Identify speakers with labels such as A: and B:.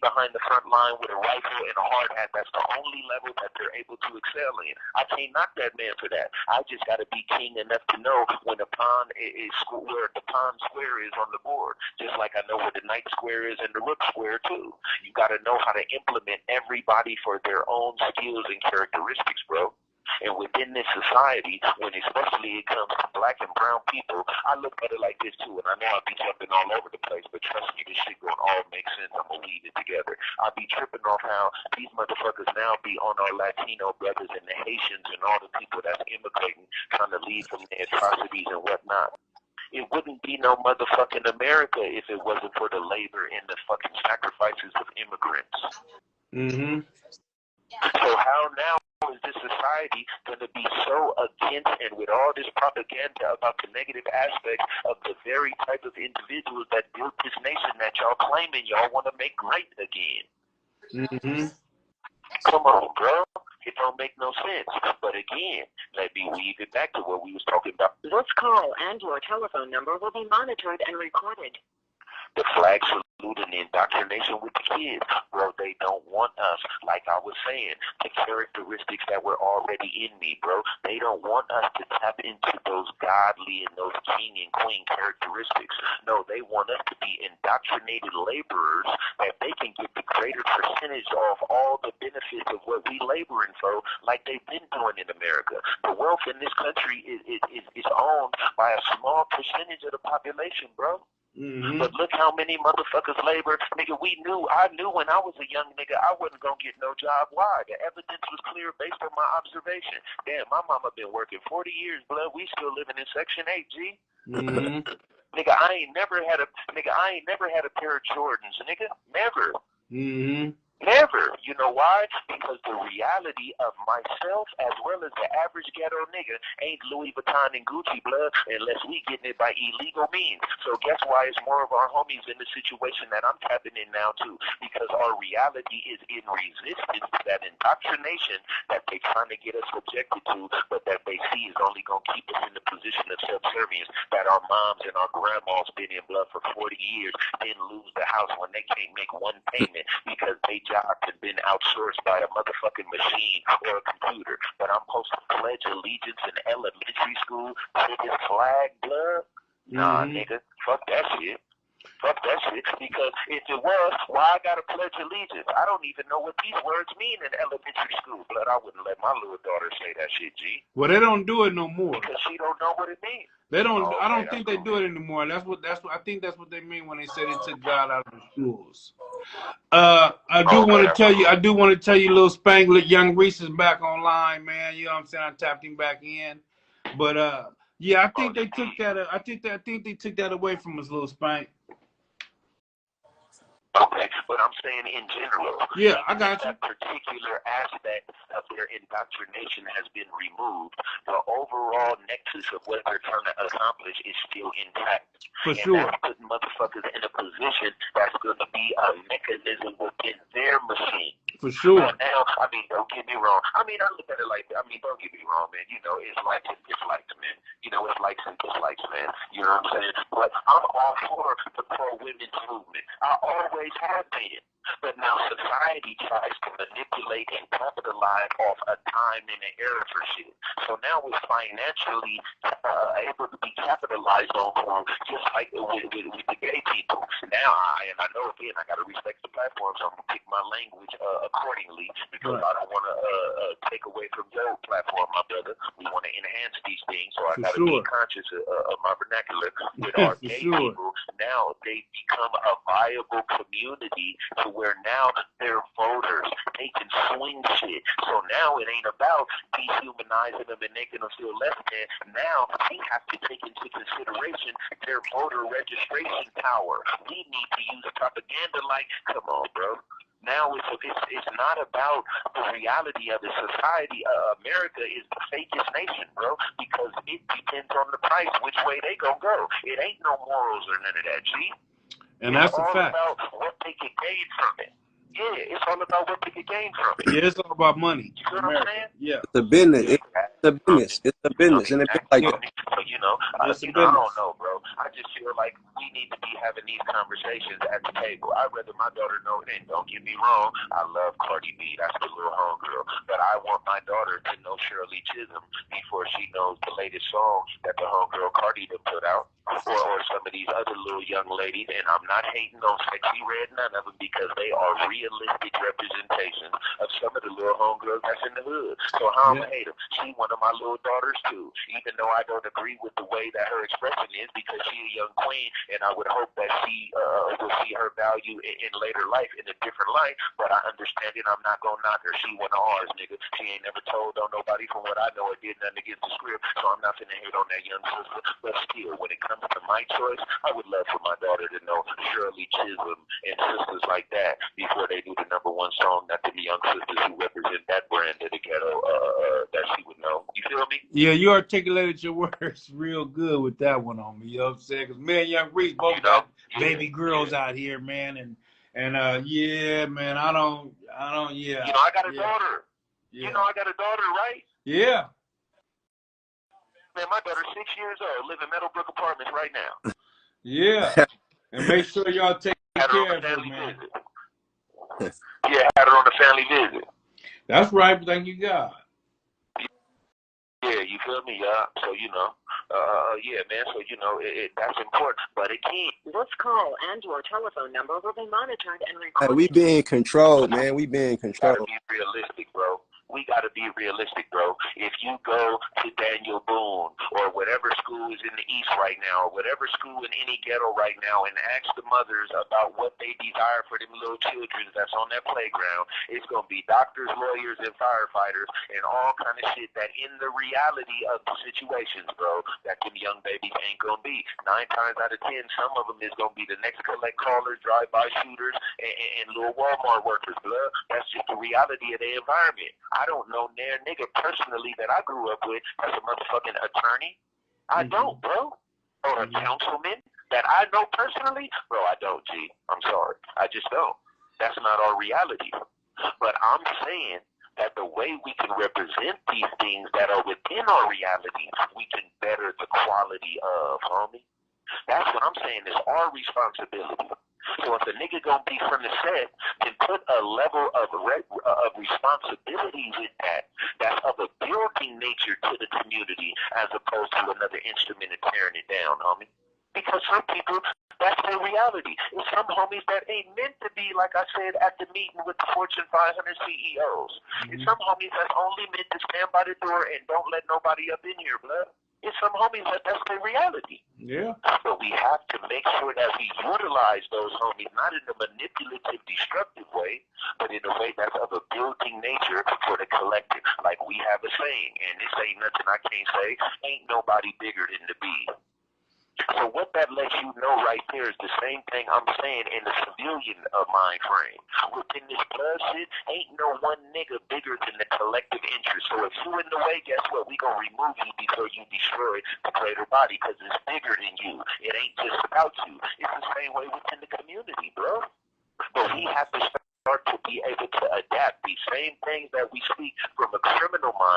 A: behind the front line with a rifle and a hard hat. That's the only level that they're able to excel in. I can't knock that man for that. I just got to be king enough to know when the pawn is where the pawn square is on the board, just like I know where the knight square is and the rook square too. You got to know how to implement everybody for their own skills and characteristics, bro. And within this society, when especially it comes to black and brown people, I look at it like this too, and I know I'll be jumping all over the place, but trust me, this shit gonna all make sense. I'm gonna weave it together. I'll be tripping off how these motherfuckers now be on our Latino brothers and the Haitians and all the people that's immigrating, trying to leave from the atrocities and whatnot. It wouldn't be no motherfucking America if it wasn't for the labor and the fucking sacrifices of immigrants.
B: Mm-hmm.
A: So how now is this society going to be so against and with all this propaganda about the negative aspects of the very type of individuals that built this nation that y'all claiming y'all want to make great again?
B: Mm-hmm.
A: Come on, bro. It don't make no sense. But again, let me weave it back to what we was talking about.
C: This call and your telephone number will be monitored and recorded.
A: The flag salute and the indoctrination with the kids. Bro, they don't want us, like I was saying, the characteristics that were already in me, bro. They don't want us to tap into those godly and those king and queen characteristics. No, they want us to be indoctrinated laborers that they can get the greater percentage of all the benefits of what we laboring for, like they've been doing in America. The wealth in this country is owned by a small percentage of the population, bro.
B: Mm-hmm.
A: But look how many motherfuckers labor. Nigga, I knew when I was a young nigga I wasn't going to get no job. Why? The evidence was clear based on my observation. Damn, my mama been working 40 years, blood. We still living in Section 8, G.
B: Mm-hmm.
A: Nigga, I ain't never had a pair of Jordans, nigga. Never.
B: Mm-hmm.
A: Never. You know why? Because the reality of myself as well as the average ghetto nigga ain't Louis Vuitton and Gucci, blood, unless we getting it by illegal means. So guess why it's more of our homies in the situation that I'm tapping in now too? Because our reality is in resistance to that indoctrination that they trying to get us subjected to, but that they see is only going to keep us in the position of subservience that our moms and our grandmas been in, blood, for 40 years, then lose the house when they can't make one payment because they jobs have been outsourced by a motherfucking machine or a computer. But I'm supposed to pledge allegiance in elementary school to this flag, blood? Nah, nigga. Fuck that shit. Fuck that shit. Because if it was, why I gotta pledge allegiance? I don't even know what these words mean in elementary school, blood. I wouldn't let my little daughter say that shit, G.
B: Well, they don't do it no more.
A: Because she don't know what it means.
B: They don't.
A: Oh,
B: I don't think they do it anymore. That's what. I think that's what they mean when they say they took God out of the schools. I do want to tell you. I do want to tell you, little Spank, young Reese is back online, man. You know what I'm saying? I tapped him back in, but yeah, I think they took that. I think they took that away from us, little Spank.
A: Okay, but I'm saying in general.
B: Yeah, I got you.
A: That particular aspect of their indoctrination has been removed. The overall nexus of what they're trying to accomplish is still intact.
B: For sure.
A: And that's putting motherfuckers in a position that's going to be a mechanism within their machine.
B: For sure.
A: But now, I mean, don't get me wrong. I mean, I look at it like, don't get me wrong, man. You know, it's likes and dislikes, man. You know, it's likes and dislikes, man. You know what I'm saying? But I'm all for the pro-women's movement. I always have been. But now society tries to manipulate and capitalize off a time and an era for shit. So now it's financially able to be capitalized on, just like with the gay people. Now, I know, again, I got to respect the platform, so I'm going to pick my language accordingly, because I don't want to take away from your platform, my brother. We want to enhance these things, so I got to be conscious of my vernacular. With our gay people, now they become a viable community to where now they're voters. They can swing shit. So now it ain't about dehumanizing them and making them feel less than. Now we have to take into consideration their voter registration power. We need to use propaganda like, come on, bro. Now it's not about the reality of the society. America is the fakest nation, bro, because it depends on the price, which way they gonna go. It ain't no morals or none of that, G.
B: And that's a fact.
A: It's all about what they can gain from it. Yeah, it's all about what they can gain from it.
B: Yeah, it's all about money.
A: You know what I'm saying?
B: Yeah.
D: It's a business. It's a business. It's a business. And it feels like
A: so, I don't know, bro. I just feel like we need to be having these conversations at the table. I'd rather my daughter know it, and don't get me wrong, I love Cardi B, that's the little homegirl, but I want my daughter to know Shirley Chisholm before she knows the latest song that the homegirl Cardi done put out, or some of these other little young ladies, and I'm not hating on Sexy Red, none of them, because they are realistic representations of some of the little homegirls that's in the hood. So how I'm gonna hate them? She one of my little daughters too, even though I don't agree with the way that her expression is, because she a young queen, and I would hope that she will see her value in later life in a different light. But I understand it. I'm not gonna knock her. She one of ours, nigga. She ain't never told on nobody, from what I know, or did nothing against the script. So I'm not finna hate on that young sister. But still, when it comes to my choice, I would love for my daughter to know Shirley Chisholm and sisters like that before they do the #1 song that the young sisters who represent that brand of the ghetto that she would know. You feel me?
B: Yeah, you articulated your words real good with that one on me. You know what I'm saying? Because me and Young Reese both got baby girls out here, man, and yeah, man, I don't, yeah.
A: You know, I got a daughter. Yeah. You know, I got a daughter, right?
B: Yeah.
A: Man, my daughter's 6 years old, live in Meadowbrook Apartments right now.
B: Yeah. And make sure y'all take care of her, man.
A: Yeah, had her on a family visit.
B: That's right, thank you, God.
A: Yeah, you feel me? Yeah. So, you know, yeah, man. So, you know, that's important. But again,
C: this call and your telephone number will be monitored and recorded.
D: We being controlled, man. We being controlled.
A: Gotta be realistic, bro. We gotta be realistic, bro. If you go to Daniel Boone or whatever school is in the East right now, or whatever school in any ghetto right now, and ask the mothers about what they desire for them little children that's on that playground, it's gonna be doctors, lawyers, and firefighters, and all kind of shit that in the reality of the situations, bro, that them young babies ain't gonna be. 9 times out of 10, some of them is gonna be the next collect callers, drive-by shooters, and little Walmart workers, bro. That's just the reality of the environment. I don't know near nigga personally that I grew up with as a motherfucking attorney. I don't, bro. Or a councilman that I know personally. Bro, I don't, G. I'm sorry. I just don't. That's not our reality. But I'm saying that the way we can represent these things that are within our reality, we can better the quality of, homie. That's what I'm saying is our responsibility. So if a nigga gonna be from the set, then put a level of responsibility with that, that's of a building nature to the community, as opposed to another instrument and tearing it down, homie. Because some people, that's their reality. And some homies that ain't meant to be, like I said, at the meeting with the Fortune 500 CEOs. And some homies that's only meant to stand by the door and don't let nobody up in here, blood. It's some homies that's their reality.
B: Yeah.
A: But we have to make sure that we utilize those homies, not in a manipulative, destructive way, but in a way that's of a building nature for the collective. Like we have a saying, and this ain't nothing I can't say, ain't nobody bigger than the bee. So what that lets you know right there is the same thing I'm saying in the civilian mind frame. Within this blood shit, ain't no one nigga bigger than the collective interest. So if you in the way, guess what? We gonna remove you before you destroy the greater body, because it's bigger than you. It ain't just about you. It's the same way within the community, bro. But we have to start to be able to adapt these same things that we speak from a criminal mind.